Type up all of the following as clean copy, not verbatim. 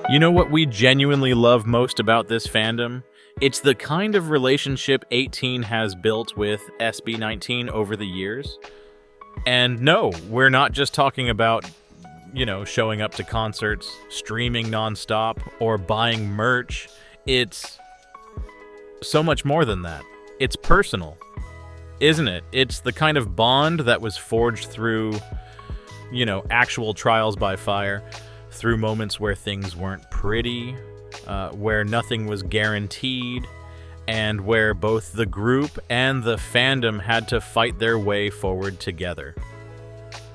You know what we genuinely love most about this fandom? It's the kind of relationship 18 has built with SB19 over the years. And no, we're not just talking about, showing up to concerts, streaming nonstop, or buying merch. It's so much more than that. It's personal, isn't it? It's the kind of bond that was forged through, actual trials by fire, through moments where things weren't pretty, where nothing was guaranteed, and where both the group and the fandom had to fight their way forward together.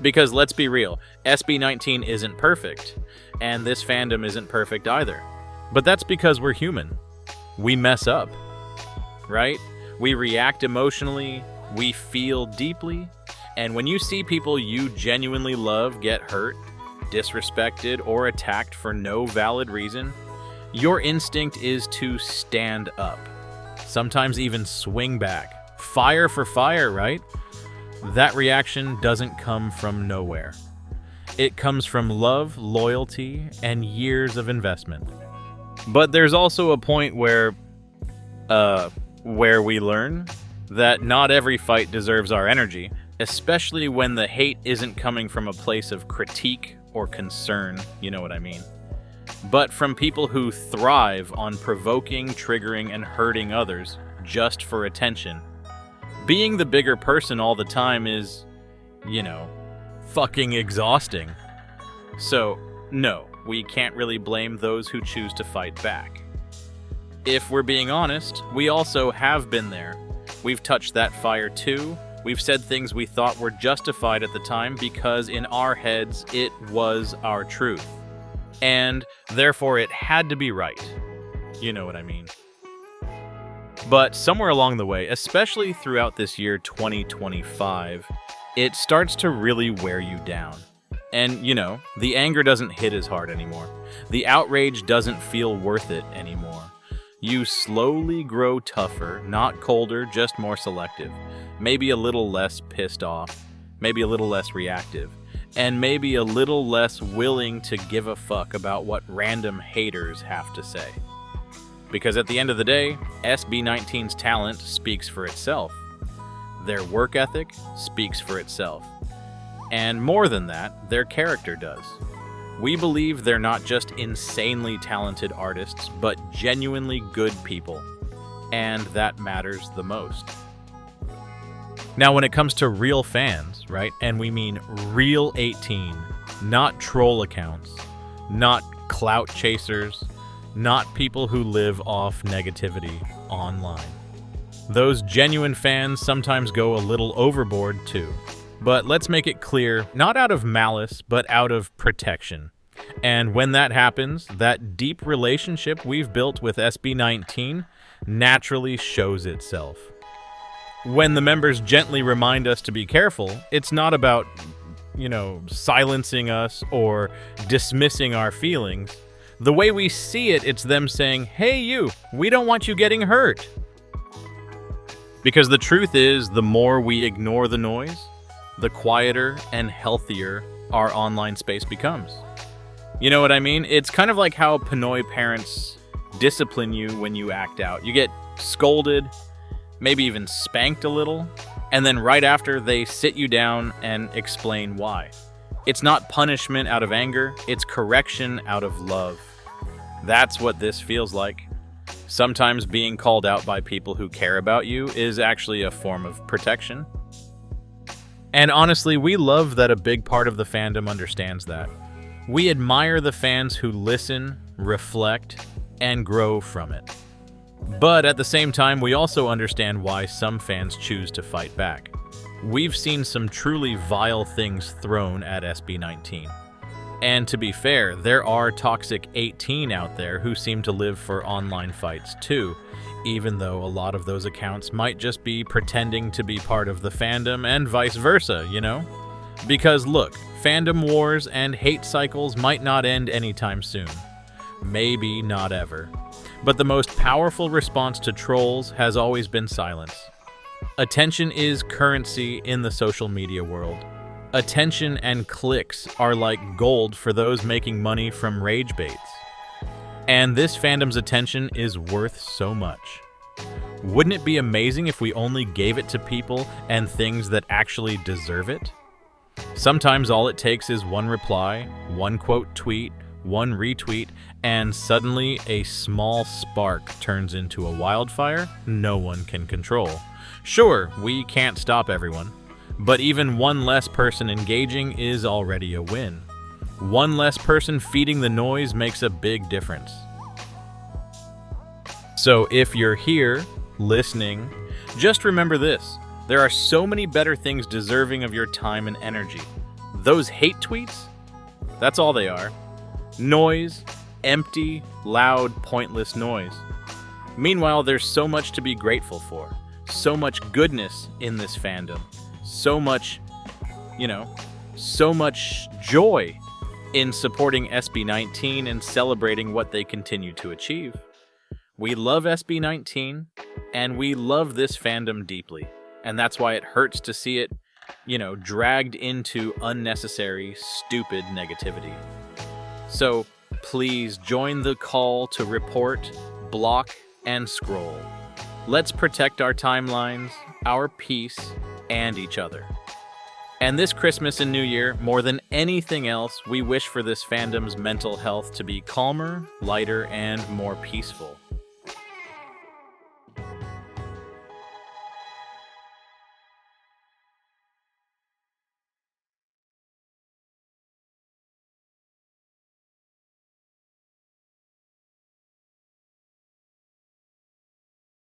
Because let's be real, SB19 isn't perfect, and this fandom isn't perfect either. But that's because we're human. We mess up, right? We react emotionally, we feel deeply, and when you see people you genuinely love get hurt, disrespected, or attacked for no valid reason, your instinct is to stand up. Sometimes even swing back. Fire for fire, right? That reaction doesn't come from nowhere. It comes from love, loyalty, and years of investment. But there's also a point where we learn that not every fight deserves our energy, especially when the hate isn't coming from a place of critique or concern, you know what I mean, but from people who thrive on provoking, triggering, and hurting others just for attention. Being the bigger person all the time is, fucking exhausting. So, no, we can't really blame those who choose to fight back. If we're being honest, we also have been there. We've touched that fire too. We've said things we thought were justified at the time because in our heads, it was our truth. And therefore it had to be right. You know what I mean. But somewhere along the way, especially throughout this year 2025, it starts to really wear you down. And, the anger doesn't hit as hard anymore. The outrage doesn't feel worth it anymore. You slowly grow tougher, not colder, just more selective. Maybe a little less pissed off, maybe a little less reactive, and maybe a little less willing to give a fuck about what random haters have to say. Because at the end of the day, SB19's talent speaks for itself. Their work ethic speaks for itself. And more than that, their character does. We believe they're not just insanely talented artists, but genuinely good people. And that matters the most. Now, when it comes to real fans, right, and we mean real 18, not troll accounts, not clout chasers, not people who live off negativity online. Those genuine fans sometimes go a little overboard too. But let's make it clear, not out of malice, but out of protection. And when that happens, that deep relationship we've built with SB19 naturally shows itself. When the members gently remind us to be careful, it's not about, silencing us or dismissing our feelings. The way we see it, it's them saying, hey you, we don't want you getting hurt. Because the truth is, the more we ignore the noise, the quieter and healthier our online space becomes. You know what I mean? It's kind of like how Pinoy parents discipline you when you act out. You get scolded, maybe even spanked a little, and then right after they sit you down and explain why. It's not punishment out of anger, it's correction out of love. That's what this feels like. Sometimes being called out by people who care about you is actually a form of protection. And honestly, we love that a big part of the fandom understands that. We admire the fans who listen, reflect, and grow from it. But at the same time, we also understand why some fans choose to fight back. We've seen some truly vile things thrown at SB19. And to be fair, there are toxic 18 out there who seem to live for online fights too, even though a lot of those accounts might just be pretending to be part of the fandom and vice versa, Because look, fandom wars and hate cycles might not end anytime soon. Maybe not ever. But the most powerful response to trolls has always been silence. Attention is currency in the social media world. Attention and clicks are like gold for those making money from rage baits. And this fandom's attention is worth so much. Wouldn't it be amazing if we only gave it to people and things that actually deserve it? Sometimes all it takes is one reply, one quote tweet, one retweet, and suddenly a small spark turns into a wildfire no one can control. Sure, we can't stop everyone, but even one less person engaging is already a win. One less person feeding the noise makes a big difference. So if you're here, listening, just remember this. There are so many better things deserving of your time and energy. Those hate tweets? That's all they are. Noise, empty, loud, pointless noise. Meanwhile, there's so much to be grateful for. So much goodness in this fandom. So much joy in supporting SB19 and celebrating what they continue to achieve. We love SB19, and we love this fandom deeply. And that's why it hurts to see it, dragged into unnecessary, stupid negativity. So please join the call to report, block, and scroll. Let's protect our timelines, our peace, and each other. And this Christmas and New Year, more than anything else, we wish for this fandom's mental health to be calmer, lighter, and more peaceful.